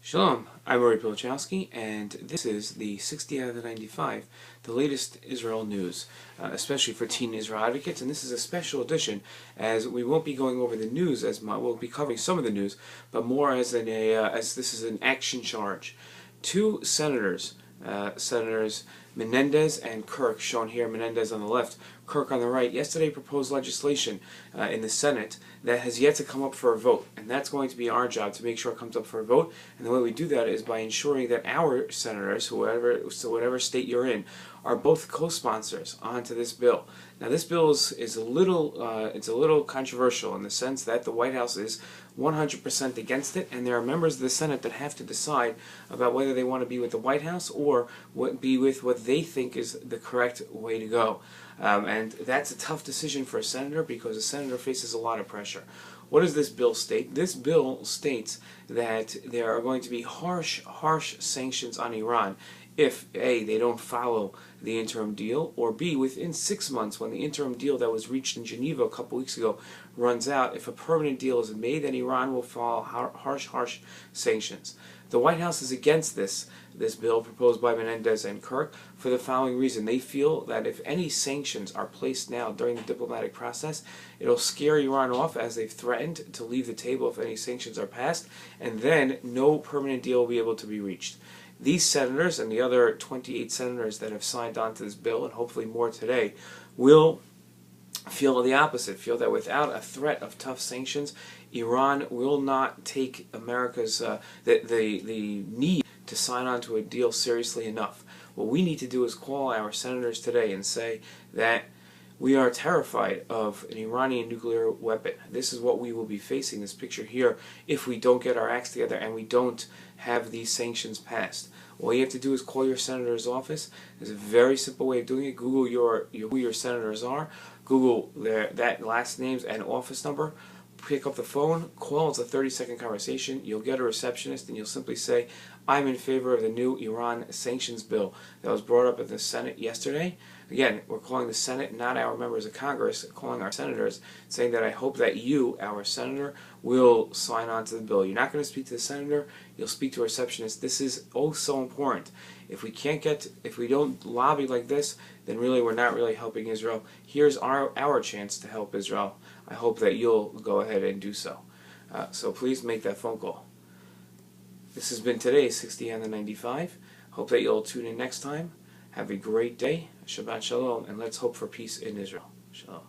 Shalom, I'm Rory Pilachowski, and this is the 60 out of the 95, the latest Israel news, especially for teen Israel advocates. And this is a special edition, as we won't be going over the news as much. We'll be covering some of the news, but more as as this is an action charge. Two senators, Senators Menendez and Kirk, shown here, Menendez on the left, Kirk on the right, yesterday proposed legislation in the Senate that has yet to come up for a vote. And that's going to be our job, to make sure it comes up for a vote. And the way we do that is by ensuring that our senators, whatever state you're in, are both co-sponsors onto this bill. Now, this bill is a little controversial in the sense that the White House is 100% against it, and there are members of the Senate that have to decide about whether they want to be with the White House or be with what they think is the correct way to go. And that's a tough decision for a senator, because a senator faces a lot of pressure. What does this bill state? This bill states that there are going to be harsh sanctions on Iran if A, they don't follow the interim deal, or B, within 6 months, when the interim deal that was reached in Geneva a couple weeks ago runs out, if a permanent deal is made, then Iran will follow harsh sanctions. The White House is against this bill proposed by Menendez and Kirk for the following reason. They feel that if any sanctions are placed now during the diplomatic process, it'll scare Iran off, as they've threatened to leave the table if any sanctions are passed, and then no permanent deal will be able to be reached. These senators and the other 28 senators that have signed on to this bill, and hopefully more today, will feel the opposite, feel that without a threat of tough sanctions, Iran will not take America's the need to sign on to a deal seriously enough. What we need to do is call our senators today and say that we are terrified of an Iranian nuclear weapon. This is what we will be facing, this picture here, if we don't get our acts together and we don't have these sanctions passed. All you have to do is call your senator's office. There's a very simple way of doing it. Google who your senators are. Google that last names and office number. Pick up the phone, call. It's a 30-second conversation. You'll get a receptionist, and you'll simply say, I'm in favor of the new Iran sanctions bill that was brought up in the Senate yesterday. Again, we're calling the Senate, not our members of Congress, calling our senators, saying that I hope that you, our senator, will sign on to the bill. You're not going to speak to the senator, you'll speak to a receptionist. This is oh so important. If we don't lobby like this, then really we're not really helping Israel. Here's our chance to help Israel. I hope that you'll go ahead and do so. So please make that phone call. This has been today's 60 on the 95. Hope that you'll tune in next time. Have a great day. Shabbat Shalom, and let's hope for peace in Israel. Shalom.